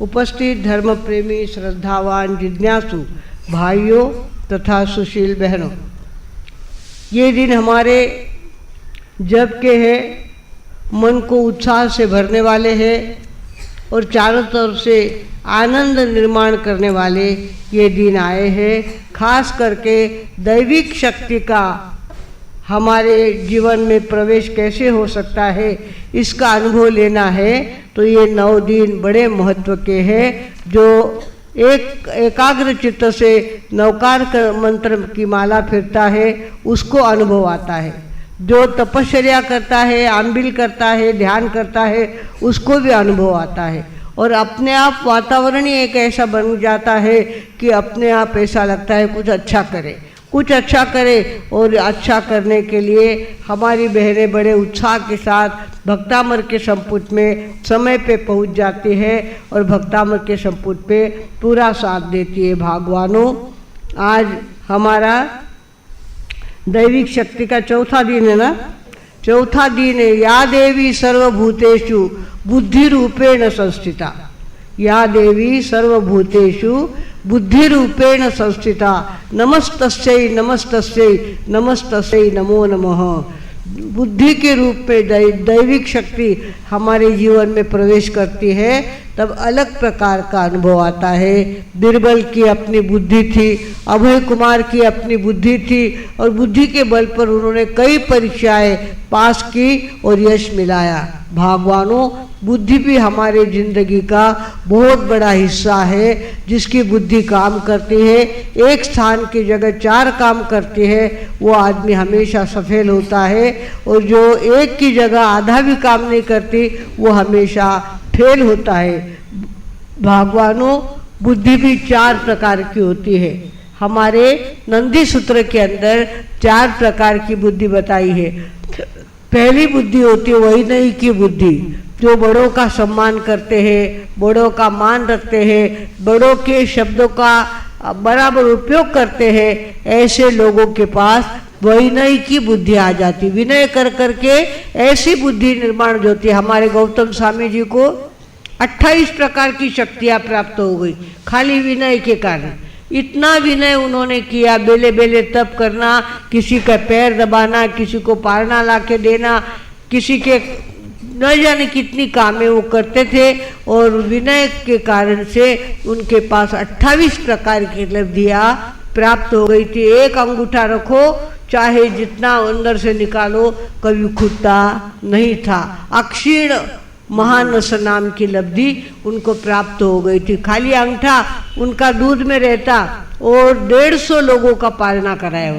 उपस्थित धर्म प्रेमी, श्रद्धावान, जिज्ञासु भाइयों तथा सुशील बहनों, ये दिन हमारे जप के हैं, मन को उत्साह से भरने वाले हैं और चारों तरफ से आनंद निर्माण करने वाले ये दिन आए हैं। खास करके दैविक शक्ति का हमारे जीवन में प्रवेश कैसे हो सकता है, इसका अनुभव लेना है। तो ये 9 दिन बड़े महत्व के हैं। जो एकाग्र चित्त से नवकार मंत्र की माला फिरता है उसको अनुभव आता है। जो तपश्चर्या करता है, आंबिल करता है, ध्यान करता है, उसको भी अनुभव आता है। और अपने आप वातावरण ही एक ऐसा बन जाता है कि अपने आप ऐसा लगता है कुछ अच्छा करे, कुछ अच्छा करे। और अच्छा करने के लिए हमारी बहनें बड़े उत्साह के साथ भक्तामर के संपुट में समय पे पहुंच जाती है और भक्तामर के संपुट पे पूरा साथ देती है। भगवानों, आज हमारा दैविक शक्ति का चौथा दिन है ना, चौथा दिन है। या देवी सर्वभूतेषु बुद्धि रूपेण संस्थिता, या देवी सर्वभूतेषु बुद्धि रूपेण संस्थिता, नमस्तस्यै नमस्तस्यै नमस्तस्यै नमो नमः। बुद्धि के रूप में दैविक शक्ति हमारे जीवन में प्रवेश करती है तब अलग प्रकार का अनुभव आता है। बीरबल की अपनी बुद्धि थी, अभय कुमार की अपनी बुद्धि थी और बुद्धि के बल पर उन्होंने कई परीक्षाएं पास की और यश मिलाया। भगवानों, बुद्धि भी हमारे जिंदगी का बहुत बड़ा हिस्सा है। जिसकी बुद्धि काम करती है, एक स्थान की जगह 4 काम करती है, वो आदमी हमेशा सफल होता है। और जो एक की जगह आधा भी काम नहीं करती, वो हमेशा फेल होता है। भगवानों, बुद्धि भी 4 प्रकार की होती है। हमारे नंदी सूत्र के अंदर 4 प्रकार की बुद्धि बताई है। पहली बुद्धि होती है वैनयी की बुद्धि, जो बड़ों का सम्मान करते हैं, बड़ों का मान रखते हैं, बड़ों के शब्दों का बराबर उपयोग करते हैं। ऐसे लोगों के पास वैनयी की बुद्धि आ जाती, विनय कर करके ऐसी बुद्धि निर्माण जो होती है। हमारे गौतम स्वामी जी को 28 प्रकार की शक्तियाँ प्राप्त हो गई खाली विनय के कारण। इतना विनय उन्होंने किया, बेले बेले तप करना, किसी का पैर दबाना, किसी को पारना ला के देना, किसी के न जाने कितनी कामें वो करते थे। और विनय के कारण से उनके पास 28 प्रकार की उपलब्धियाँ प्राप्त हो गई थी। एक अंगूठा रखो, चाहे जितना अंदर से निकालो, कभी खुदता नहीं था। अक्षीण महानस नाम की लब्धि उनको प्राप्त हो गई थी। खाली अंगूठा उनका दूध में रहता और 150 लोगों का पालना कराया,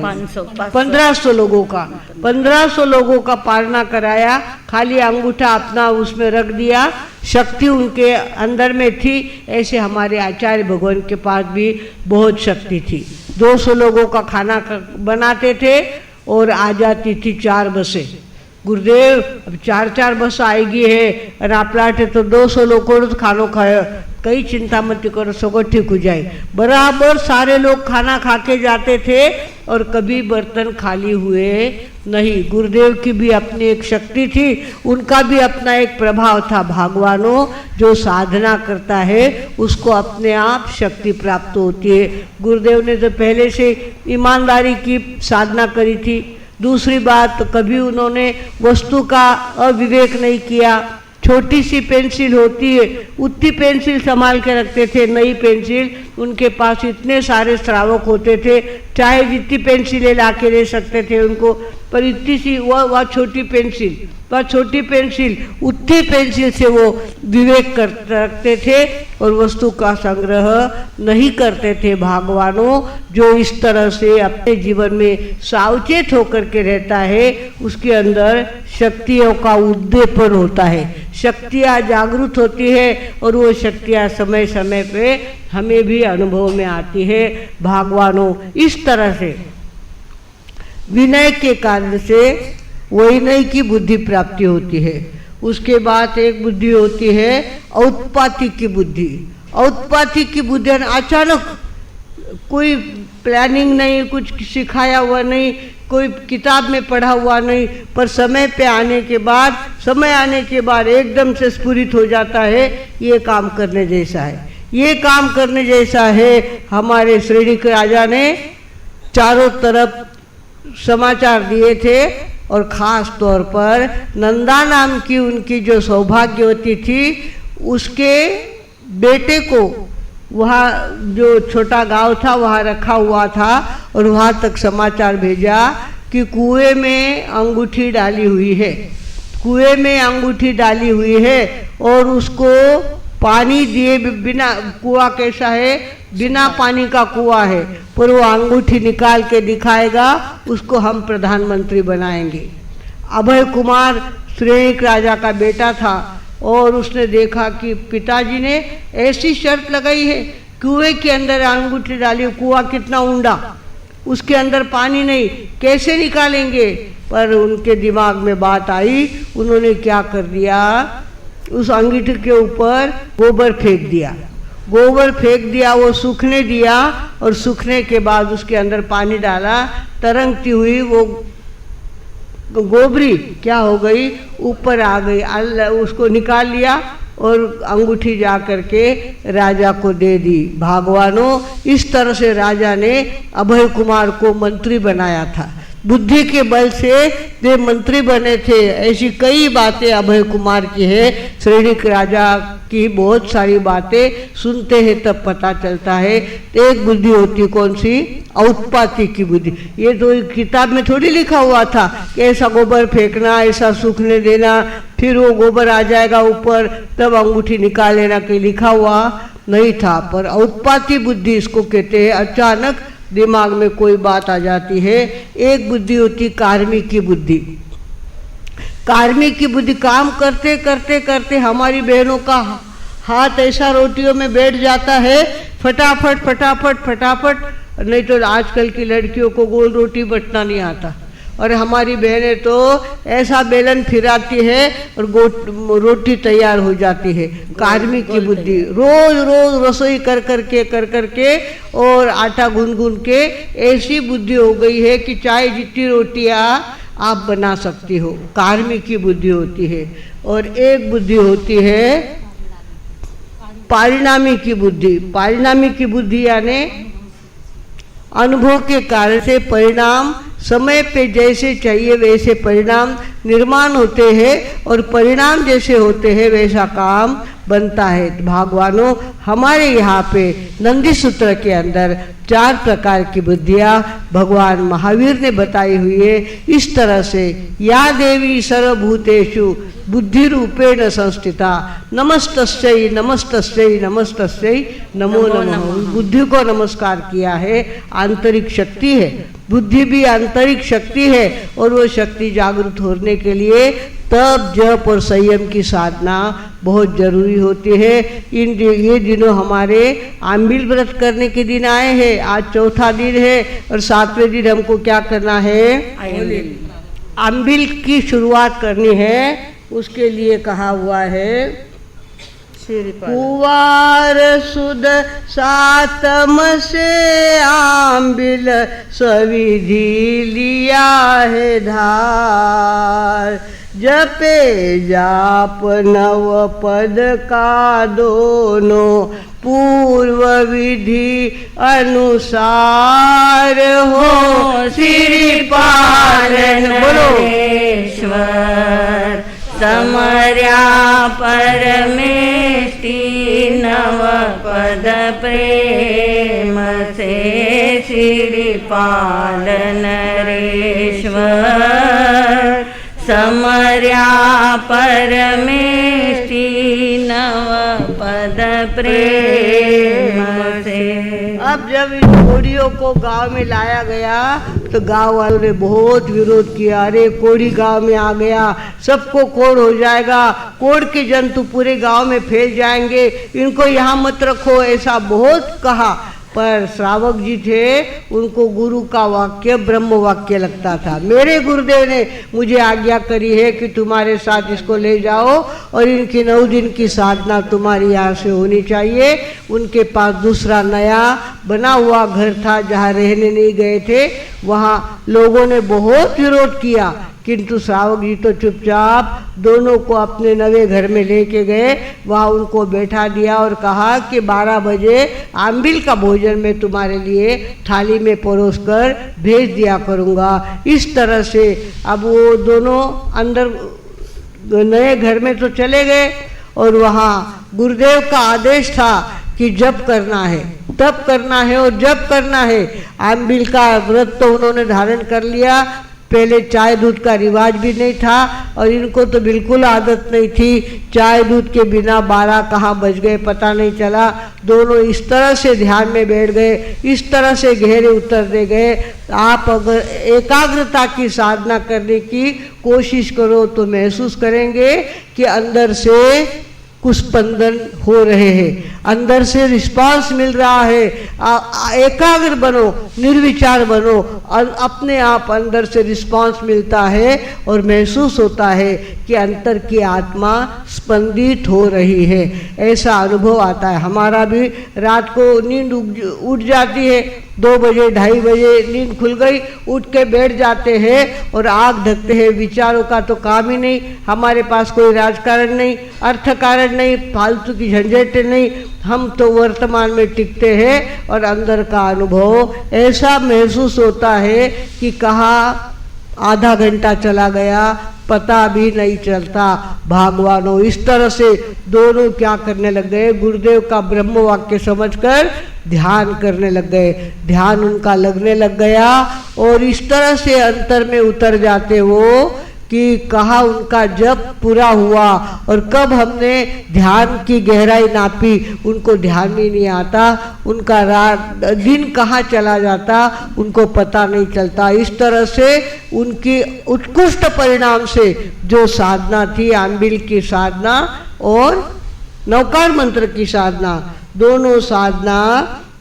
1500 लोगों का 1500 लोगों का पालना कराया। खाली अंगूठा अपना उसमें रख दिया, शक्ति उनके अंदर में थी। ऐसे हमारे आचार्य भगवान के पास भी बहुत शक्ति थी। 200 लोगों का खाना बनाते थे और आ जाती थी 4 बसें। गुरुदेव, अब 4 बस आएगी है और आप लाटे तो 200 लोगों को खानो खाए, कई चिंता मत करो, सगो ठीक हो जाए। बराबर सारे लोग खाना खा के जाते थे और कभी बर्तन खाली हुए नहीं। गुरुदेव की भी अपनी एक शक्ति थी, उनका भी अपना एक प्रभाव था। भगवानों, जो साधना करता है उसको अपने आप शक्ति प्राप्त होती है। गुरुदेव ने तो पहले से ईमानदारी की साधना करी थी। दूसरी बात, कभी उन्होंने वस्तु का अविवेक नहीं किया। छोटी सी पेंसिल होती है, उतनी पेंसिल संभाल के रखते थे। नई पेंसिल, उनके पास इतने सारे श्रावक होते थे, चाहे जितनी पेंसिलें ला के दे सकते थे उनको, पर इतनी सी वह छोटी पेंसिल, वह छोटी पेंसिल, उतनी पेंसिल से वो विवेक कर रखते थे और वस्तु का संग्रह नहीं करते थे। भगवानों, जो इस तरह से अपने जीवन में सावचेत होकर के रहता है, उसके अंदर शक्तियों का उद्दीपन होता है, शक्तियाँ जागृत होती है और वो शक्तियाँ समय समय पे हमें भी अनुभव में आती है। भगवानों, इस तरह से विनय के कारण से वैनयी की बुद्धि प्राप्ति होती है। उसके बाद एक बुद्धि होती है औत्पातिक की बुद्धि। औत्पातिक की बुद्धि अचानक, कोई प्लानिंग नहीं, कुछ सिखाया हुआ नहीं, कोई किताब में पढ़ा हुआ नहीं, पर समय आने के बाद एकदम से स्फुरित हो जाता है। ये काम करने जैसा है, ये काम करने जैसा है। हमारे श्रेणिक राजा ने चारों तरफ समाचार दिए थे और ख़ास तौर पर नंदा नाम की उनकी जो सौभाग्यवती थी, उसके बेटे को वहाँ जो छोटा गांव था वहाँ रखा हुआ था और वहाँ तक समाचार भेजा कि कुएं में अंगूठी डाली हुई है, कुएं में अंगूठी डाली हुई है और उसको पानी दिए बिना, कुआं कैसा है, बिना पानी का कुआं है, पर वो अंगूठी निकाल के दिखाएगा, उसको हम प्रधानमंत्री बनाएंगे। अभय कुमार श्रेणिक राजा का बेटा था और उसने देखा कि पिताजी ने ऐसी शर्त लगाई है, कुएं के अंदर अंगूठी डाली, कुआं कितना ऊंडा, उसके अंदर पानी नहीं, कैसे निकालेंगे। पर उनके दिमाग में बात आई, उन्होंने क्या कर दिया, उस अंगूठी के ऊपर गोबर फेंक दिया, गोबर फेंक दिया, वो सूखने दिया और सूखने के बाद उसके अंदर पानी डाला, तरंगती हुई वो गोबरी क्या हो गई, ऊपर आ गई। उसको निकाल लिया और अंगूठी जा करके राजा को दे दी। भगवानों, इस तरह से राजा ने अभय कुमार को मंत्री बनाया था, बुद्धि के बल से वे मंत्री बने थे। ऐसी कई बातें अभय कुमार की है। श्रेणिक राजा की बहुत सारी बातें सुनते हैं तब पता चलता है। एक बुद्धि होती कौन सी, औत्पाती की बुद्धि। ये तो किताब में थोड़ी लिखा हुआ था कि ऐसा गोबर फेंकना, ऐसा सूखने देना, फिर वो गोबर आ जाएगा ऊपर, तब अंगूठी निकाल लेना, कि लिखा हुआ नहीं था। पर औत्पाती बुद्धि इसको कहते हैं। अचानक दिमाग में कोई बात आ जाती है। एक बुद्धि होती कार्मिक की बुद्धि। कार्मिक की बुद्धि, काम करते करते करते हमारी बहनों का हाथ ऐसा रोटियों में बैठ जाता है, फटाफट फटाफट फटाफट। नहीं तो आजकल की लड़कियों को गोल रोटी बटना नहीं आता, और हमारी बहनें तो ऐसा बेलन फिराती है और रोटी तैयार हो जाती है। कार्मिक की बुद्धि, रोज रोज रसोई कर करके और आटा गूंद के ऐसी बुद्धि हो गई है कि चाहे जितनी रोटियां आप बना सकती हो। कार्मिक की बुद्धि होती है। और एक बुद्धि होती है परिणामी की बुद्धि। परिणामी की बुद्धि यानी अनुभव के कारण से परिणाम समय पे जैसे चाहिए वैसे परिणाम निर्माण होते हैं, और परिणाम जैसे होते हैं वैसा काम बनता है। भगवानों, हमारे यहाँ पे नंदी सूत्र के अंदर 4 प्रकार की बुद्धियाँ भगवान महावीर ने बताई हुई है। इस तरह से या देवी सर्वभूतेषु बुद्धि रूपेण संस्थिता नमस्तस्यै नमस्तस्यै नमस्तस्यै नमो नमः। बुद्धि को नमस्कार किया है। आंतरिक शक्ति है, बुद्धि भी आंतरिक शक्ति है, और वो शक्ति जागृत होने के लिए तप जप और संयम की साधना बहुत जरूरी होती है। ये दिनों हमारे आंबिल व्रत करने के दिन आए हैं। आज चौथा दिन है और 7वें दिन हमको क्या करना है, आंबिल की शुरुआत करनी है। उसके लिए कहा हुआ है, कुवार सुद सातम से आंबिल सविधि लिया है धार, जपे जाप नव पद का दोनों पूर्व विधि अनुसार हो श्री पालन बोलेश्वर समर्या परमेष्टि नव पद प्रेम से श्री पालन नरेश्वर समर्या परमेष्टि नव पद प्रेम से। अब जब इन कोड़ियों को गांव में लाया गया तो गांव वालों ने बहुत विरोध किया। अरे कोड़ी गांव में आ गया, सबको कोड़ हो जाएगा, कोड़ के जंतु पूरे गांव में फैल जाएंगे, इनको यहाँ मत रखो, ऐसा बहुत कहा। पर श्रावक जी थे, उनको गुरु का वाक्य ब्रह्म वाक्य लगता था। मेरे गुरुदेव ने मुझे आज्ञा करी है कि तुम्हारे साथ इसको ले जाओ और इनकी 9 दिन की साधना तुम्हारी यहाँ से होनी चाहिए। उनके पास दूसरा नया बना हुआ घर था जहाँ रहने नहीं गए थे। वहाँ लोगों ने बहुत विरोध किया, किंतु श्रावक जी तो चुपचाप दोनों को अपने नवे घर में लेके गए। वहाँ उनको बैठा दिया और कहा कि 12 बजे आम्बिल का भोजन मैं तुम्हारे लिए थाली में परोस कर भेज दिया करूँगा। इस तरह से अब वो दोनों अंदर नए घर में तो चले गए और वहाँ गुरुदेव का आदेश था कि जप करना है, तप करना है और जप करना है। आम्बिल का व्रत तो उन्होंने धारण कर लिया। पहले चाय दूध का रिवाज भी नहीं था और इनको तो बिल्कुल आदत नहीं थी। चाय दूध के बिना 12 कहाँ बज गए पता नहीं चला। दोनों इस तरह से ध्यान में बैठ गए, इस तरह से गहरे उतरते गए। आप अगर एकाग्रता की साधना करने की कोशिश करो तो महसूस करेंगे कि अंदर से कुछ स्पंदन हो रहे हैं, अंदर से रिस्पांस मिल रहा है। एकाग्र बनो, निर्विचार बनो, अपने आप अंदर से रिस्पांस मिलता है और महसूस होता है कि अंतर की आत्मा स्पंदित हो रही है। ऐसा अनुभव आता है। हमारा भी रात को नींद उठ जाती है, 2 बजे 2:30 बजे नींद खुल गई, उठ के बैठ जाते हैं और आग ढकते हैं। विचारों का तो काम ही नहीं, हमारे पास कोई राजकारण नहीं, अर्थकारण नहीं, फालतू की झंझटें नहीं। हम तो वर्तमान में टिकते हैं और अंदर का अनुभव ऐसा महसूस होता है कि कहाँ आधा घंटा चला गया पता भी नहीं चलता। भगवानों, इस तरह से दोनों क्या करने लग गए, गुरुदेव का ब्रह्म वाक्य समझकर ध्यान करने लग गए। ध्यान उनका लगने लग गया और इस तरह से अंतर में उतर जाते वो कि कहाँ उनका जप पूरा हुआ और कब हमने ध्यान की गहराई नापी, उनको ध्यान ही नहीं आता। उनका रात दिन कहाँ चला जाता उनको पता नहीं चलता। इस तरह से उनकी उत्कृष्ट परिणाम से जो साधना थी, आम्बिल की साधना और नवकार मंत्र की साधना, दोनों साधना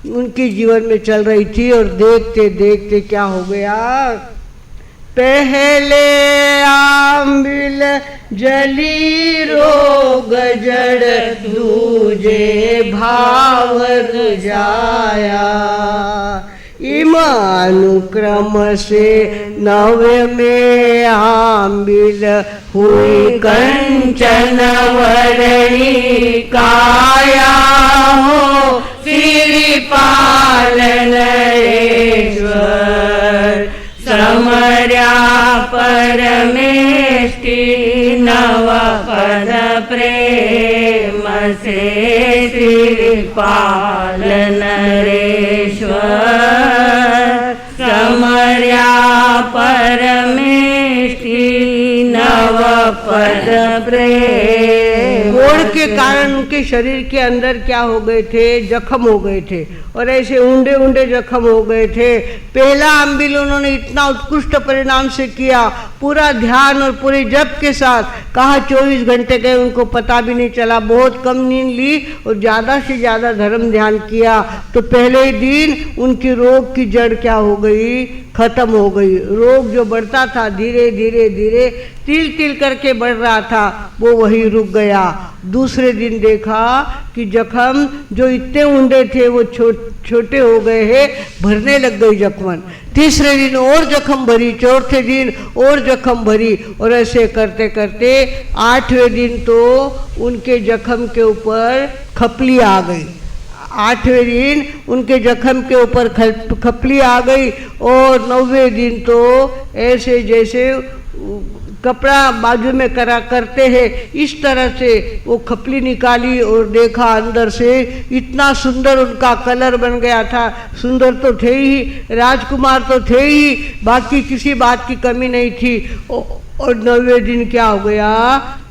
उनके जीवन में चल रही थी। और देखते देखते क्या हो गया, पहले आम्बिल जली रोग जड़, दूजे भाव जाया। इमानुक्रम से नवे में आम्बिल हुई कंचन वरणी काया हो, श्री पालन ईश्वर समर्या परमेष्टि नव पद प्रेम से, श्री पालन नरेश्वर समर्या परमेष्टि नव पद प्रेम। कोढ़ के कारण उनके शरीर के अंदर क्या हो गए थे, जख्म हो गए थे और ऐसे ऊंडे ऊंडे जख्म हो गए थे। पहला आम्बिल उन्होंने इतना उत्कृष्ट परिणाम से किया, पूरा ध्यान और पूरे जप के साथ। कहा 24 घंटे गए उनको पता भी नहीं चला। बहुत कम नींद ली और ज़्यादा से ज़्यादा धर्म ध्यान किया तो पहले ही दिन उनकी रोग की जड़ क्या हो गई, खत्म हो गई। रोग जो बढ़ता था धीरे धीरे धीरे तिल तिल करके बढ़ रहा था, वो वही रुक गया। दूसरे दिन देखा कि जख्म जो इतने ऊंडे थे वो छोटे हो गए हैं, भरने लग गई जख्मन। तीसरे दिन और जख्म भरी, चौथे दिन और जख्म भरी और ऐसे करते करते 8वें दिन तो उनके जख्म के ऊपर खपली आ गई। 8वें दिन उनके जख्म के ऊपर खपली आ गई और 9वें दिन तो ऐसे जैसे कपड़ा बाजू में करते हैं इस तरह से वो खपली निकाली और देखा अंदर से इतना सुंदर उनका कलर बन गया था। सुंदर तो थे ही, राजकुमार तो थे ही, बाकी किसी बात की कमी नहीं थी। और 9वें दिन क्या हो गया,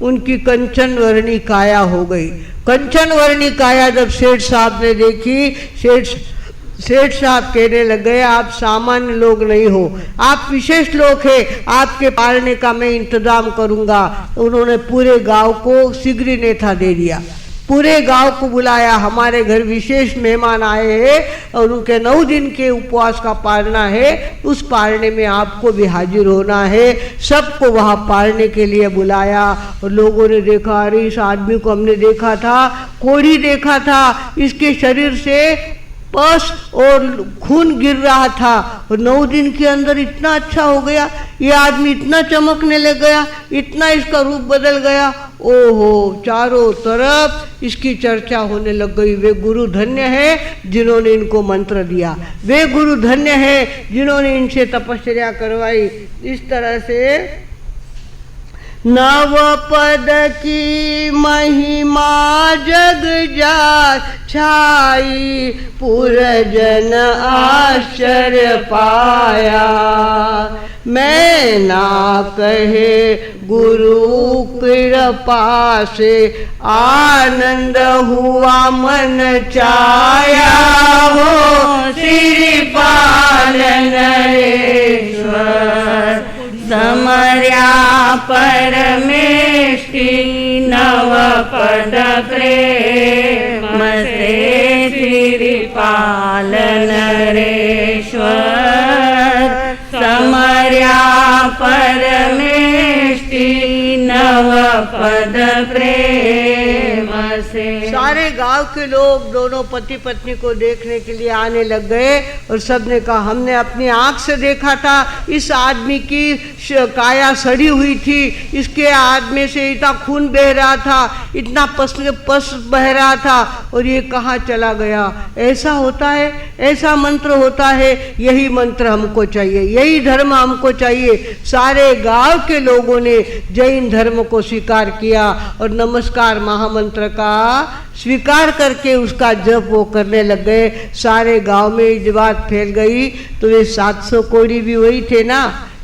उनकी कंचन वर्णी काया हो गई। कंचन वर्णी काया जब सेठ साहब ने देखी, सेठ साहब कहने लग गए, आप सामान्य लोग नहीं हो, आप विशेष लोग हैं, आपके पालने का मैं इंतजाम करूंगा। उन्होंने पूरे गांव को सिगरी नेथा दे दिया। पूरे गांव को बुलाया, हमारे घर विशेष मेहमान आए हैं और उनके 9 दिन के उपवास का पालना है, उस पालने में आपको भी हाजिर होना है। सबको वहाँ पालने के लिए बुलाया और लोगों ने देखा, अरे इस आदमी को हमने देखा था, कोढ़ी देखा था, इसके शरीर से पस और खून गिर रहा था और 9 दिन के अंदर इतना अच्छा हो गया, ये आदमी इतना चमकने लग गया, इतना इसका रूप बदल गया। ओहो, चारों तरफ इसकी चर्चा होने लग गई। वे गुरु धन्य है जिन्होंने इनको मंत्र दिया, वे गुरु धन्य है जिन्होंने इनसे तपस्या करवाई। इस तरह से नव पद की महिमा जग जा छाई, पुरजन आश्चर्य पाया। मैं ना कहे गुरु कृपा से, आनंद हुआ मन चाया हो। श्रीपाल नरेश्वर समर्या परमेष्टि, नव पद प्रेम से। श्रीपाल नरेश्वर समर्या परमेष्टि, नव पद प्रेम से। सारे गांव के लोग दोनों पति पत्नी को देखने के लिए आने लग गए और सबने कहा, हमने अपनी आंख से देखा था, इस आदमी की काया सड़ी हुई थी, इसके हाथ में से इतना खून बह रहा था, इतना पस बह रहा था, और ये कहाँ चला गया। ऐसा होता है, ऐसा मंत्र होता है, यही मंत्र हमको चाहिए, यही धर्म हमको चाहिए। सारे गांव के लोगों ने जैन धर्म को स्वीकार किया और नमस्कार महामंत्र का स्वीकार करके उसका जप वो करने लग गए। सारे गांव में ये बात फैल गई तो वे 700 कोढ़ी भी वही थे ना,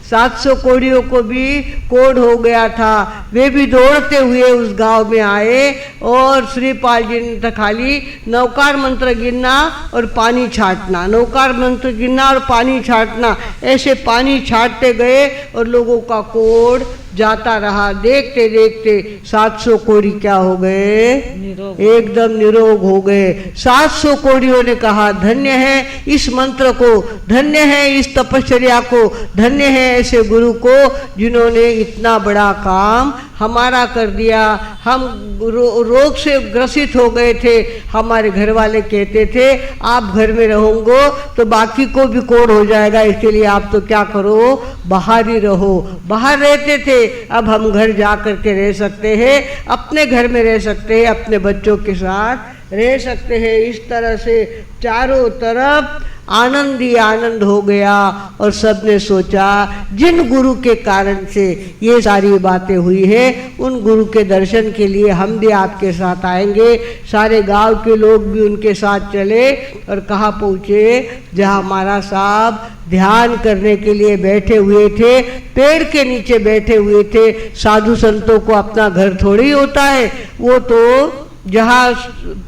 700 कोढ़ियों को भी कोढ़ हो गया था। वे भी दौड़ते हुए उस गांव में आए और श्रीपाल जी ने तो खाली नौकार मंत्र गिनना और पानी छाटना, नौकार मंत्र गिनना और पानी छाटना, ऐसे पानी छाटते गए और लोगों का कोढ़ जाता रहा। देखते देखते 700 कोढ़ी क्या हो गए, एकदम निरोग हो गए। 700 कोढ़ियों ने कहा, धन्य है इस मंत्र को, धन्य है इस तपस्या को, धन्य है ऐसे गुरु को जिन्होंने इतना बड़ा काम हमारा कर दिया। हम रोग से ग्रसित हो गए थे, हमारे घर वाले कहते थे आप घर में रहोगे तो बाकी को भी कोढ़ हो जाएगा, इसके लिए आप तो क्या करो, बाहर ही रहो। बाहर रहते थे, अब हम घर जा कर के रह सकते हैं, अपने घर में रह सकते हैं, अपने बच्चों के साथ रह सकते हैं। इस तरह से चारों तरफ आनंद ही आनंद हो गया और सबने सोचा जिन गुरु के कारण से ये सारी बातें हुई है, उन गुरु के दर्शन के लिए हम भी आपके साथ आएंगे। सारे गांव के लोग भी उनके साथ चले और कहाँ पहुँचे, जहाँ महाराज साहब ध्यान करने के लिए बैठे हुए थे, पेड़ के नीचे बैठे हुए थे। साधु संतों को अपना घर थोड़ी होता है, वो तो जहाँ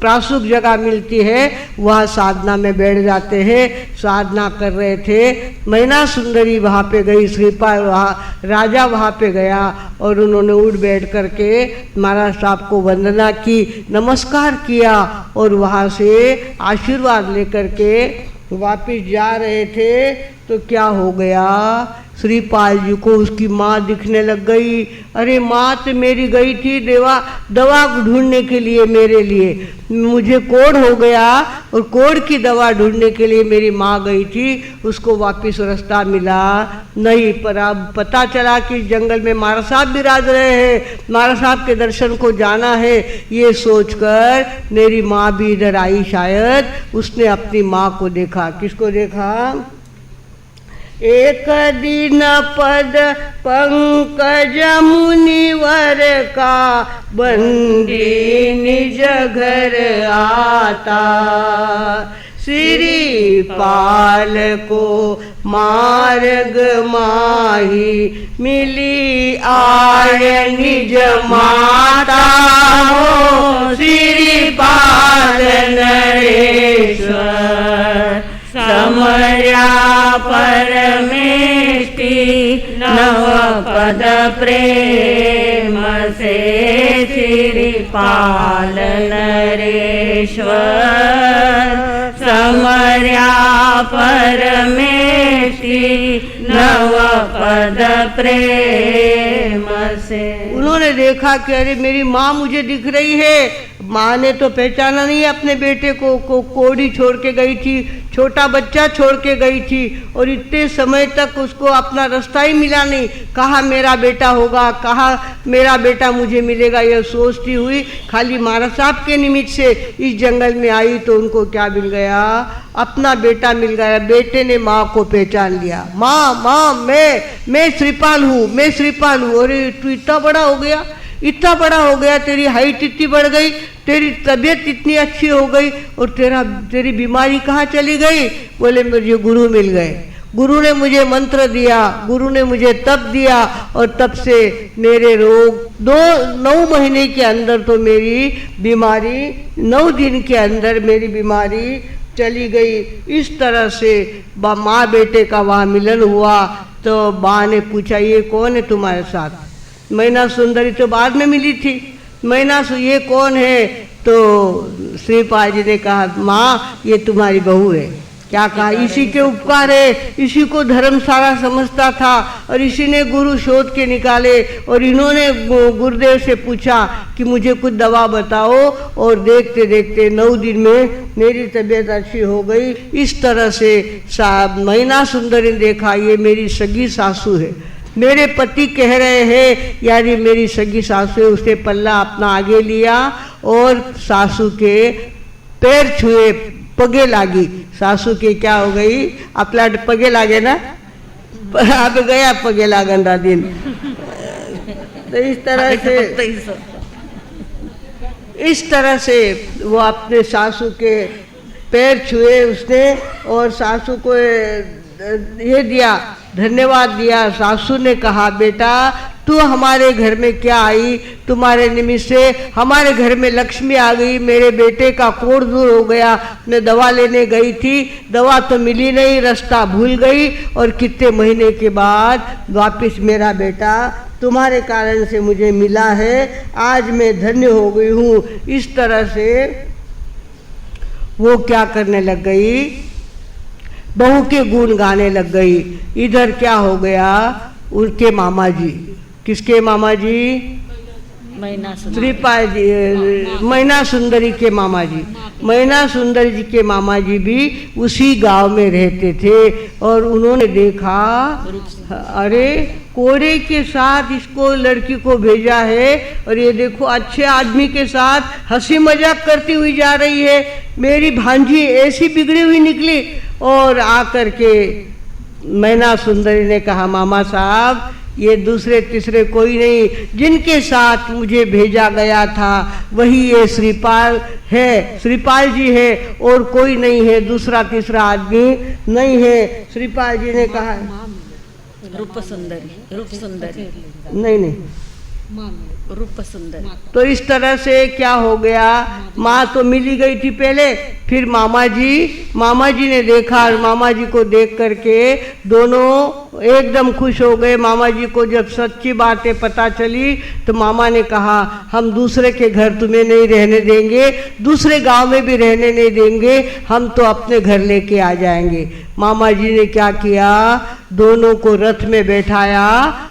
प्रासुक जगह मिलती है वहाँ साधना में बैठ जाते हैं। साधना कर रहे थे, मैना सुंदरी वहाँ पे गई, श्रीपाल वहाँ राजा वहाँ पे गया और उन्होंने उठ बैठ करके महाराज साहब को वंदना की, नमस्कार किया और वहाँ से आशीर्वाद लेकर के वापिस जा रहे थे तो क्या हो गया, श्रीपाल जी को उसकी माँ दिखने लग गई। अरे माँ तो मेरी गई थी दवा ढूंढने के लिए, मेरे लिए, मुझे कोढ़ हो गया और कोढ़ की दवा ढूंढने के लिए मेरी माँ गई थी, उसको वापस रास्ता मिला नहीं। पर अब पता चला कि जंगल में महाराज साहब विराज रहे हैं, महाराज साहब के दर्शन को जाना है। ये सोचकर मेरी माँ भी इधर आई, शायद उसने अपनी माँ को देखा। किसको देखा, एक दिन पद पंकज मुनिवर का, बंदी निज घर आता। श्रीपाल को मार्ग माही, मिली आय निज माता हो। श्रीपाल नरेश्वर समर्या परमेष्टि, नव पद प्रेम से। श्री श्रीपाल नरेश्वर समर्या परमेष्टि नव पद प्रेम से। उन्होंने देखा कि अरे मेरी माँ मुझे दिख रही है। माँ ने तो पहचाना नहीं अपने बेटे को कोड़ी छोड़ के गई थी, छोटा बच्चा छोड़ के गई थी और इतने समय तक उसको अपना रास्ता ही मिला नहीं। कहाँ मेरा बेटा होगा, कहाँ मेरा बेटा मुझे मिलेगा, यह सोचती हुई खाली महाराज साहब के निमित्त से इस जंगल में आई तो उनको क्या मिल गया, अपना बेटा मिल गया। बेटे ने माँ को पहचान लिया। माँ माँ मैं श्रीपाल हूँ, मैं श्रीपाल हूँ। अरे तू इतना बड़ा हो गया, इतना बड़ा हो गया, तेरी हाइट इतनी बढ़ गई, तेरी तबीयत इतनी अच्छी हो गई और तेरी बीमारी कहाँ चली गई? बोले मुझे गुरु मिल गए, गुरु ने मुझे मंत्र दिया, गुरु ने मुझे तप दिया और तब से मेरे रोग 9 महीने के अंदर तो मेरी बीमारी 9 दिन के अंदर मेरी बीमारी चली गई। इस तरह से माँ बेटे का वहाँ मिलन हुआ। तो माँ ने पूछा ये कौन है तुम्हारे साथ? मैना सुंदरी तो बाद में मिली थी। मैना ये कौन है? तो श्रीपाल जी ने कहा माँ ये तुम्हारी बहू है। क्या कहा? इसी के उपकार है, इसी को धर्मशाला समझता था और इसी ने गुरु शोध के निकाले और इन्होंने गुरुदेव से पूछा कि मुझे कुछ दवा बताओ और देखते देखते 9 दिन में मेरी तबीयत अच्छी हो गई। इस तरह से मैना सुंदरी ने देखा ये मेरी सगी सासू है। मेरे पति कह रहे हैं यानी मेरी सगी सासू है। उसने पल्ला अपना आगे लिया और सासू के पैर छुए, पगे लागी। सासू के क्या हो गई? आपला पगे लागे ना, अब गया पगे लागंदा दिन। तो इस तरह से वो अपने सासू के पैर छुए उसने और सासू को ये दिया, धन्यवाद दिया। सासू ने कहा बेटा तू हमारे घर में क्या आई? तुम्हारे निमित्त से हमारे घर में लक्ष्मी आ गई। मेरे बेटे का कोढ़ दूर हो गया। मैं दवा लेने गई थी, दवा तो मिली नहीं, रास्ता भूल गई और कितने महीने के बाद वापस मेरा बेटा तुम्हारे कारण से मुझे मिला है। आज मैं धन्य हो गई हूँ। इस तरह से वो क्या करने लग गई? बहू के गुण गाने लग गई। इधर क्या हो गया? उनके मामा जी, किसके मामा जी? श्रीपाल जी, मैना सुंदरी के मामा जी। मैना सुंदरी जी के मामा जी भी उसी गांव में रहते थे और उन्होंने देखा अरे कोड़े के साथ इसको लड़की को भेजा है और ये देखो अच्छे आदमी के साथ हंसी मजाक करती हुई जा रही है। मेरी भांजी ऐसी बिगड़ी हुई निकली। और आकर के मैना सुंदरी ने कहा मामा साहब ये दूसरे तीसरे कोई नहीं, जिनके साथ मुझे भेजा गया था वही ये श्रीपाल है, श्रीपाल जी है और कोई नहीं है, दूसरा तीसरा आदमी नहीं है। श्रीपाल जी ने कहा रूप सुंदरी नहीं रूप सुंदर। तो इस तरह से क्या हो गया? माँ तो मिली गई थी पहले, फिर मामा जी ने देखा और मामा जी को देख करके दोनों एकदम खुश हो गए। मामा जी को जब सच्ची बातें पता चली तो मामा ने कहा हम दूसरे के घर तुम्हें नहीं रहने देंगे, दूसरे गांव में भी रहने नहीं देंगे, हम तो अपने घर लेके आ जाएंगे। मामा जी ने क्या किया? दोनों को रथ में बैठाया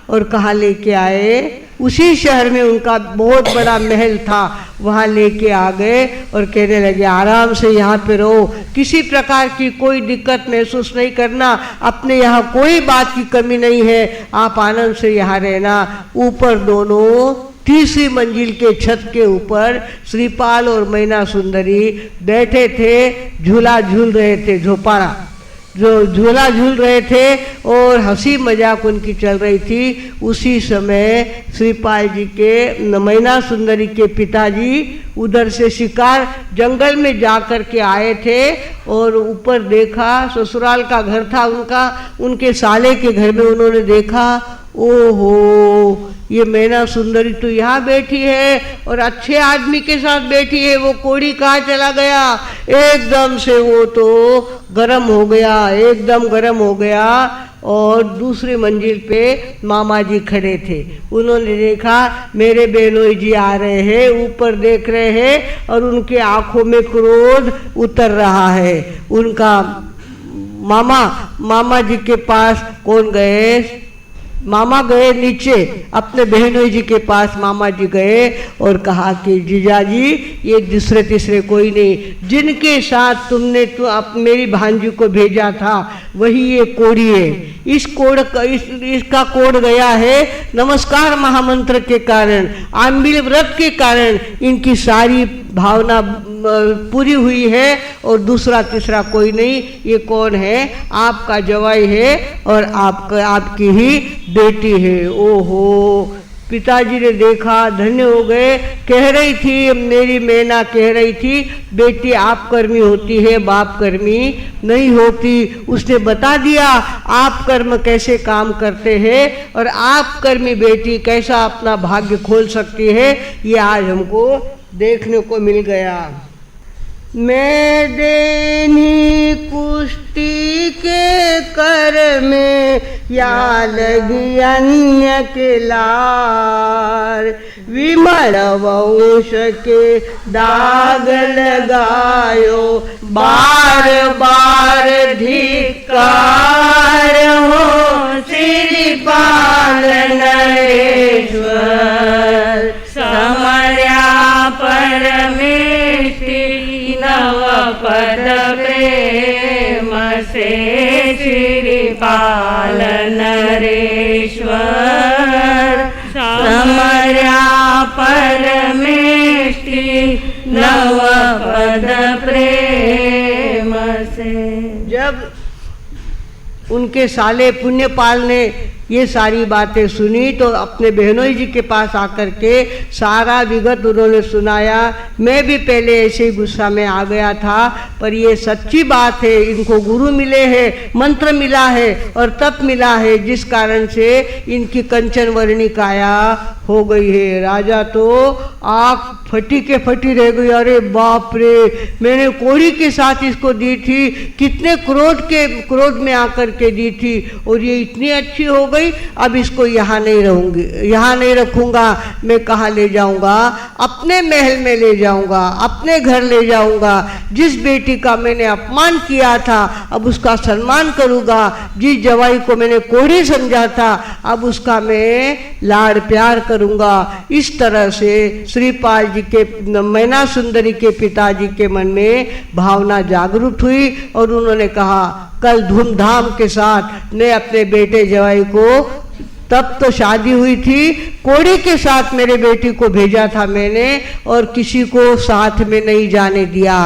और कहाँ लेके आए? उसी शहर में उनका बहुत बड़ा महल था, वहाँ लेके आ गए और कहने लगे आराम से यहाँ पे रहो, किसी प्रकार की कोई दिक्कत महसूस नहीं करना, अपने यहाँ कोई बात की कमी नहीं है, आप आनंद से यहाँ रहना। ऊपर दोनों 3री मंजिल के छत के ऊपर श्रीपाल और मैना सुंदरी बैठे थे, झूला झूल रहे थे, झोपाड़ा जो झूला झूल रहे थे और हंसी मजाक उनकी चल रही थी। उसी समय श्रीपाल जी के मैना सुंदरी के पिताजी उधर से शिकार जंगल में जाकर के आए थे और ऊपर देखा, ससुराल का घर था उनका, उनके साले के घर में उन्होंने देखा ओहो ये मैना सुंदरी तो यहाँ बैठी है और अच्छे आदमी के साथ बैठी है, वो कोड़ी कहाँ चला गया? एकदम से वो तो गर्म हो गया, एकदम गर्म हो गया और दूसरी मंजिल पे मामा जी खड़े थे। उन्होंने देखा मेरे बेनोई जी आ रहे हैं, ऊपर देख रहे हैं और उनके आंखों में क्रोध उतर रहा है। उनका मामा जी के पास कौन गए? मामा गए नीचे, अपने बहनोई जी के पास मामा जी गए और कहा कि जीजाजी ये दूसरे तीसरे कोई नहीं, जिनके साथ तुमने मेरी भांजी को भेजा था वही ये कोड़ी है। इसका कोड गया है नमस्कार महामंत्र के कारण, आंबिल व्रत के कारण इनकी सारी भावना पूरी हुई है और दूसरा तीसरा कोई नहीं। ये कौन है? आपका जवाई है और आपकी ही बेटी है। ओहो, पिताजी ने देखा, धन्य हो गए। कह रही थी मेरी मैना, कह रही थी बेटी आप कर्मी होती है, बाप कर्मी नहीं होती। उसने बता दिया आप कर्म कैसे काम करते हैं और आप कर्मी बेटी कैसा अपना भाग्य खोल सकती है, ये आज हमको देखने को मिल गया। मैं देनी कुश्ती के कर में या लगी अन्य के लार, विमल वंश के दाग लगायो बार बार धिक्कार हो श्रीपाल नरेश्वर। समर्या परमेष्टि नवपद प्रेम से श्रीपाल नरेश्वर। समर्या परमेष्टि नवपद प्रेम से। जब उनके साले पुण्यपाल ने ये सारी बातें सुनी तो अपने बहनोई जी के पास आकर के सारा विगत उन्होंने सुनाया। मैं भी पहले ऐसे ही गुस्सा में आ गया था, पर ये सच्ची बात है, इनको गुरु मिले हैं, मंत्र मिला है और तप मिला है, जिस कारण से इनकी कंचन वर्णी काया हो गई है। राजा तो आँख फटी के फटी रह गई। अरे बाप रे, मैंने कोड़ी के साथ इसको दी थी, कितने क्रोध में आकर के दी थी और ये इतनी अच्छी हो गई। अब इसको यहाँ नहीं रहूंगी, यहाँ नहीं रखूंगा, मैं कहाँ ले जाऊंगा? अपने महल में ले जाऊंगा, अपने घर ले जाऊंगा। जिस बेटी का मैंने अपमान किया था अब उसका सम्मान करूंगा। जिस जवाई को मैंने कोड़ी समझा था अब उसका मैं लाड़ प्यार करूंगा। इस तरह से श्रीपाल जी के, मैना सुंदरी के पिताजी के मन में भावना जागरूक हुई और उन्होंने कहा कल धूमधाम के साथ मैं अपने बेटे जवाई को, तब तो शादी हुई थी, कोड़ी के साथ मेरे बेटी को भेजा था मैंने और किसी को साथ में नहीं जाने दिया।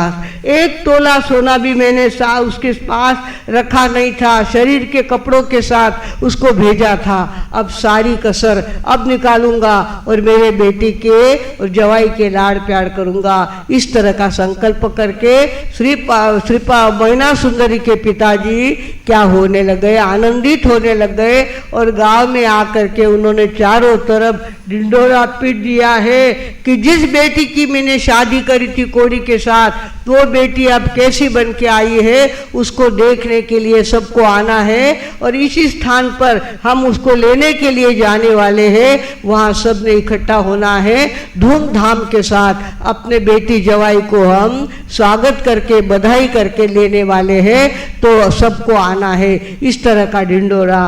1 तोला सोना भी मैंने उसके पास रखा नहीं था, शरीर के कपड़ों के साथ उसको भेजा था। अब सारी कसर अब निकालूंगा और मेरे बेटी के और जवाई के लाड़ प्यार करूंगा। इस तरह का संकल्प करके श्रीपा मैना सुंदरी के पिताजी क्या होने लग गए, आनंदित होने लग गए और गांव में आकर के उन्होंने चारों तरफ ढिंढोरा पीट दिया है कि जिस बेटी की मैंने शादी करी थी कोड़ी के साथ, वो बेटी अब कैसी बन के आई है उसको देखने के लिए सबको आना है और इसी स्थान पर हम उसको लेने के लिए जाने वाले हैं। वहाँ सब ने इकट्ठा होना है, धूमधाम के साथ अपने बेटी जवाई को हम स्वागत करके बधाई करके लेने वाले हैं, तो सबको आना है। इस तरह का ढिंढोरा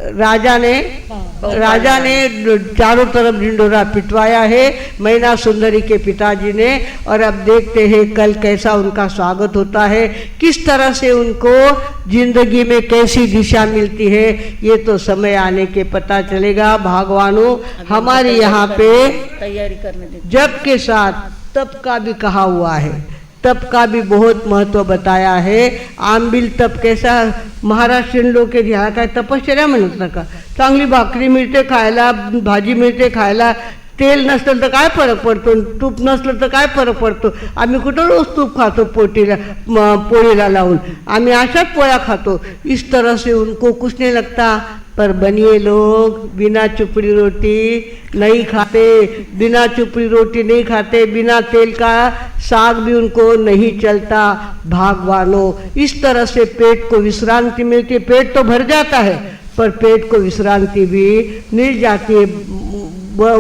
राजा ने चारों तरफ ढिंढोरा पिटवाया है मैना सुंदरी के पिताजी ने। और अब देखते हैं कल कैसा उनका स्वागत होता है, किस तरह से उनको जिंदगी में कैसी दिशा मिलती है, ये तो समय आने के पता चलेगा। भगवानों हमारे यहाँ पे तैयारी करने दे। जप के साथ तप का भी कहा हुआ है, तप का भी बहुत महत्व बताया है। आंबिल तप कैसा, महाराष्ट्रीयन लोक ह्या काय तपश्चर्या म्हणत नका, चांगली भाकरी मिळते खायला, भाजी मिळते खायला, तेल नसलं तर काय फरक पडतो, तूप नसलं तर काय फरक पडतो। आम्ही कुठं रोज तूप खातो पोळीला लावून, आम्ही अशाच पोळ्या खातो। इस तरह से उनको कुछ नहीं लगता, पर बनिए लोग बिना चुपड़ी रोटी नहीं खाते, बिना चुपड़ी रोटी नहीं खाते, बिना तेल का साग भी उनको नहीं चलता। भागवानों, इस तरह से पेट को विश्रांति मिलती है। पेट तो भर जाता है पर पेट को विश्रांति भी मिल जाती है।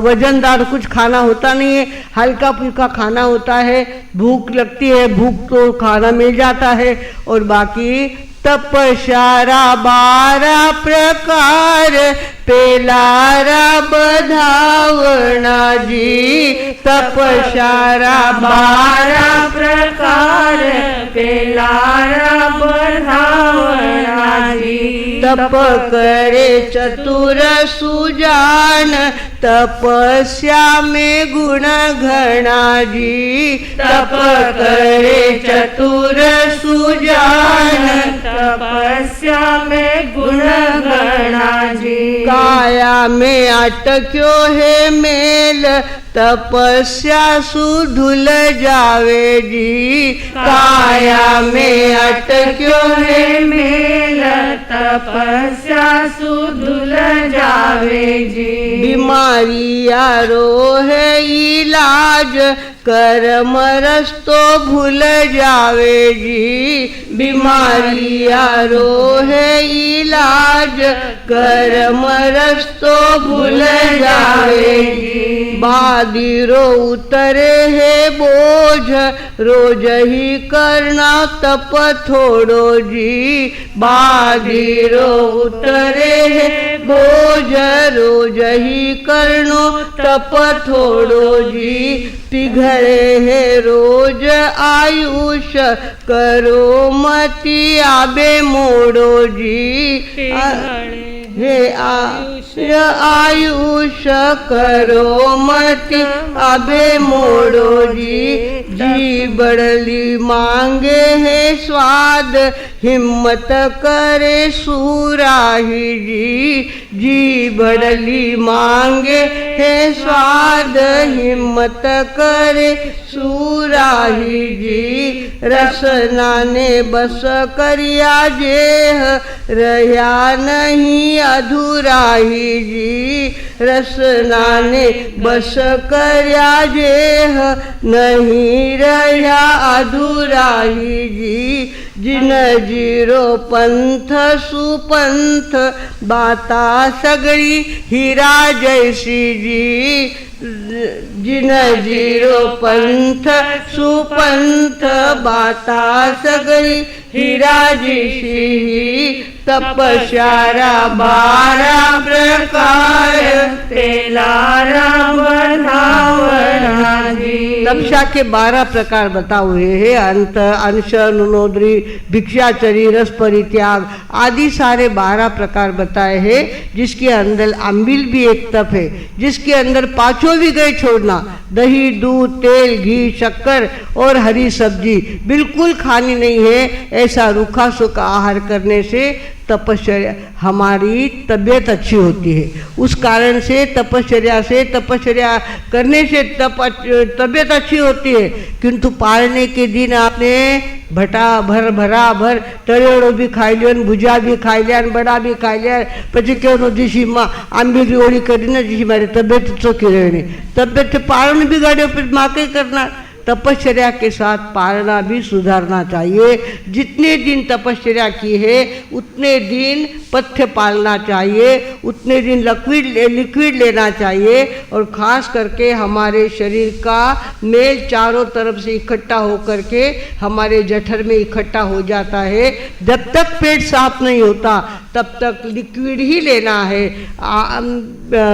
वजनदार कुछ खाना होता नहीं है, हल्का फुल्का खाना होता है। भूख लगती है, भूख तो खाना मिल जाता है। और बाकी तपस्यारा 12 प्रकार पेलारा बधावना जी। तपस्यारा 12 प्रकार पेलारा बधावना जी। तप करे चतुर सुजान तपस्या में गुण घना जी। तप करे चतुर सुजान तपस्या में गुण घना जी। काया में अटक्यो है मेल तपस्या सुधुल जावे जी। काया में अटक्यो है मेल तपस्या सुधुल जावे जी। बीमारी यारो है इलाज कर्म रस्तो भूल जावे जी। बीमारी यारो है इलाज कर्म रस्तो भूल जावे जी। बादिरो उतरे है बोझ रोज ही करना तप थोड़ो जी। बादिरो उतरे है बोझ रोज ही करनो तप थोड़ो जी। पिघड़े है रोज आयुष करो मति आबे मोड़ो जी। हे आयुष करो मति आबे मोड़ो जी। जी बड़ली मांगे है स्वाद हिम्मत करे सुराही जी। जी बड़ली मांगे है स्वाद हिम्मत करे सुराही जी। रसना ने बस करिया जेह रहा नहीं अधूराही जी। रसना ने बस करिया जेह नहीं रहा अधूराही जी। जिन जीरो पंथ सुपंथ बाता सगड़ी हीरा जैसी जी। जिन जीरो पंथ सुपंथ बाता सगड़ी हीरा जैसी। तपस्यारा 12 प्रकार पेलारा बधावना जी। तपस्या के 12 प्रकार बता हुए हैं। अंत, अनशन, उनोदरी, भिक्षाचरी, रस परित्याग आदि सारे 12 प्रकार बताए हैं। जिसके अंदर अम्बिल भी एक तप है, जिसके अंदर पांचों भी गए छोड़ना। दही, दूध, तेल, घी, शक्कर और हरी सब्जी बिल्कुल खानी नहीं है। ऐसा रूखा सूखा आहार करने से तपश्चर्या हमारी तबीयत अच्छी होती है। उस कारण से तपश्चर्या करने से तबीयत अच्छी होती है। किंतु पालने के दिन आपने भरा भर तरेड़ो भी खाई लिया, भुजा भी खाई लिया, बड़ा भी खाई लिया, પછી કેવું જીસી આંબીલી ઓળી કરીને જીસી મારી તબિયત ચોખ્ખી રહેવાની। तबियत पालन बिगाड़े फिर माँ के करना। तपश्चर्या के साथ पालना भी सुधारना चाहिए। जितने दिन तपश्चर्या की है उतने दिन पथ्य पालना चाहिए, उतने दिन लिक्विड लेना चाहिए। और खास करके हमारे शरीर का मेल चारों तरफ से इकट्ठा होकर के हमारे जठर में इकट्ठा हो जाता है। जब तक पेट साफ नहीं होता तब तक लिक्विड ही लेना है।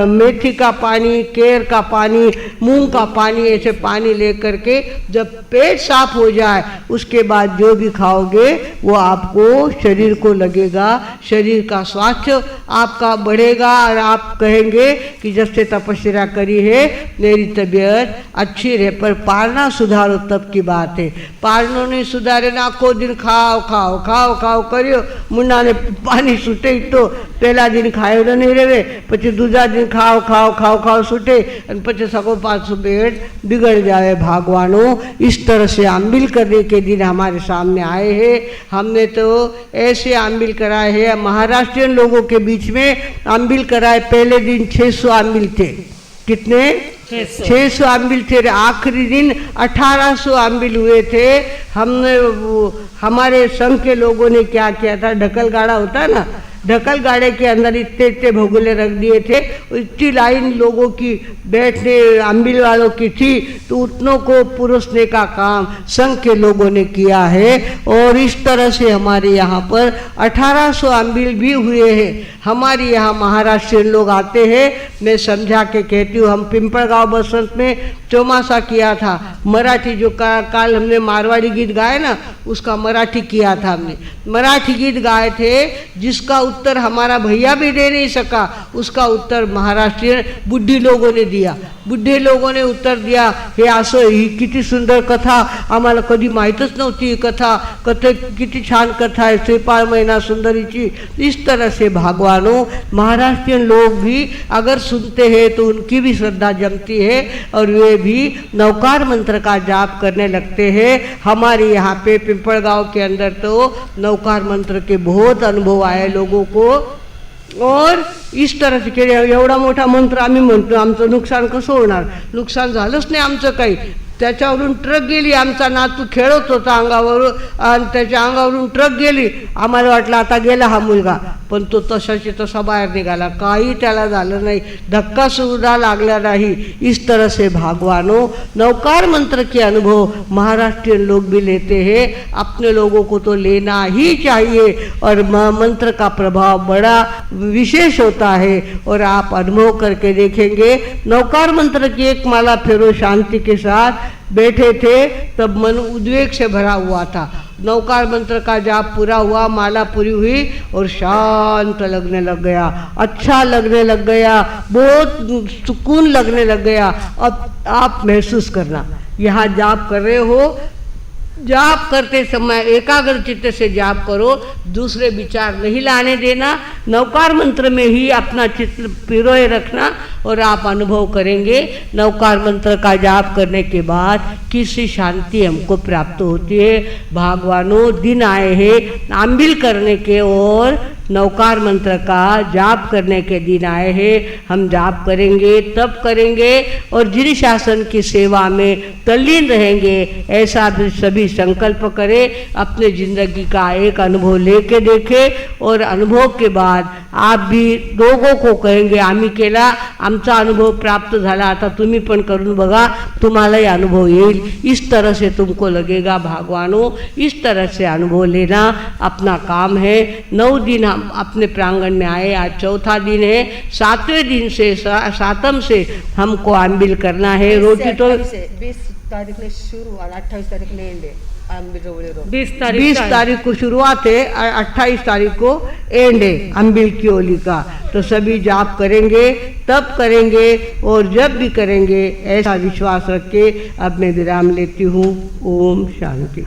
मेथी का पानी, केर का पानी, मूंग का पानी, ऐसे पानी लेकर के जब पेट साफ हो जाए उसके बाद जो भी खाओगे वो आपको शरीर को लगेगा, शरीर का स्वास्थ्य आपका बढ़ेगा और आप कहेंगे कि जब से तपस्या करी है मेरी तबीयत अच्छी रहे। पर पालना सुधारो तब की बात है। पालनो नहीं सुधारे ना आखो दिन खाओ खाओ खाओ खाओ करियो, मुन्ना ने पानी सूटे तो પહેલા दिन ખાયો નહીં રહેવે, પછી दूजा दिन ખાઓ ખાઓ ખાઓ ખાओ छूटे और પછી सको पाँच पेट बिगड़ जाए। भागवानों, इस तरह से आम्बिल करने के दिन हमारे सामने आए हैं। हमने तो ऐसे आम्बिल कराए हैं, महाराष्ट्रियन लोगों के बीच में आम्बिल कराए। पहले दिन 600 आम्बिल थे। कितने? 600 आम्बिल थे। आखिरी दिन 1800 आम्बिल हुए थे। हमने हमारे संघ के लोगों ने क्या किया था, ढकल गाड़ा होता है ना, ढकल गाड़े के अंदर इतने इतने भगोले रख दिए थे। इतनी लाइन लोगों की बैठने आम्बिल वालों की थी, तो उतनों को पुरुषने का काम संघ के लोगों ने किया है। और इस तरह से हमारे यहाँ पर 1800 आम्बिल भी हुए हैं। हमारे यहाँ महाराष्ट्रियन लोग आते हैं। मैं समझा के कहती हूँ, हम पिंपलगांव बसंत में चौमासा किया था। मराठी जो काल हमने मारवाड़ी गीत गाए ना, उसका मराठी किया था हमने। मराठी गीत गाए थे जिसका उत्तर हमारा भैया भी दे नहीं सका, उसका उत्तर महाराष्ट्रीयन बुढ़ी लोगों ने दिया। बुढ़े लोगों ने उत्तर दिया, हे असं ही किती सुंदर कथा, आम्हाला कधी माहीतच नव्हती ही कथा, किती छान कथा है श्रीपाल महिना सुंदरीची। इस तरह से भगवानों, महाराष्ट्रियन लोग भी अगर सुनते हैं तो उनकी भी श्रद्धा जमती है और वे भी नवकार मंत्र का जाप करने लगते हैं। हमारे यहाँ पे पिंपलगांव के अंदर तो नवकार मंत्र के बहुत अनुभव आए लोगों को। और इस तरह से केले, एवढा मोठा मंत्र आम्ही म्हणतो, आमचं नुकसान कसं होणार? नुकसान झालंच नाही आमचं काही। त्याच्यावरून ट्रक गेली, आमचा नातू खेळत होता अंगावरून आणि त्याच्या अंगावरून ट्रक गेली। आम्हाला वाटलं आता गेला हा मुलगा, पण तो तसाची तसा बाहेर निघाला, काही त्याला झालं नाही, धक्का सुद्धा लागला नहीं। इस तरह से भगवानों, नवकार मंत्र के अनुभव महाराष्ट्रियन लोग भी लेते हैं। अपने लोगों को तो लेना ही चाहिए और मंत्र का प्रभाव बड़ा विशेष होता है। और आप अनुभव करके देखेंगे, नवकार मंत्र की एक माला फेरो शांति के साथ बैठे थे, तब मन उद्वेग से भरा हुआ था। नवकार मंत्र का जाप पूरा हुआ, माला पूरी हुई और शांत लगने लग गया, अच्छा लगने लग गया, बहुत सुकून लगने लग गया। अब आप महसूस करना, यहाँ जाप कर रहे हो, जाप करते समय एकाग्र चित्त से जाप करो, दूसरे विचार नहीं लाने देना, नवकार मंत्र में ही अपना चित्त पिरोए रखना और आप अनुभव करेंगे नवकार मंत्र का जाप करने के बाद किसी शांति हमको प्राप्त होती है। भगवानों, दिन आए हैं आम्बिल करने के और नवकार मंत्र का जाप करने के दिन आए हैं। हम जाप करेंगे, तब करेंगे और जिन शासन की सेवा में तल्लीन रहेंगे, ऐसा भी सभी संकल्प करें। अपने जिंदगी का एक अनुभव लेके देखें और अनुभव के बाद आप भी लोगों को कहेंगे, आम्ही केला, आमचा अनुभव प्राप्त झाला, आता तुम्ही पण करून बघा, तुम्हालाही अनुभव येईल। इस तरह से तुमको लगेगा भगवानों, इस तरह से अनुभव लेना अपना काम है। 9 दिन हम अपने प्रांगण में आए, आज चौथा दिन है। 7वें दिन से 7म से हमको आम्बिल करना है। रोटी तो 20 तारीख ने शुरू और 28 तारीख ने एंड है। 20 तारीख को शुरुआत है, 28 तारीख को एंड है अम्बिल की होली का। तो सभी जाप करेंगे, तब करेंगे और जब भी करेंगे, ऐसा विश्वास रख के अब मैं विराम लेती हूँ। ओम शांति।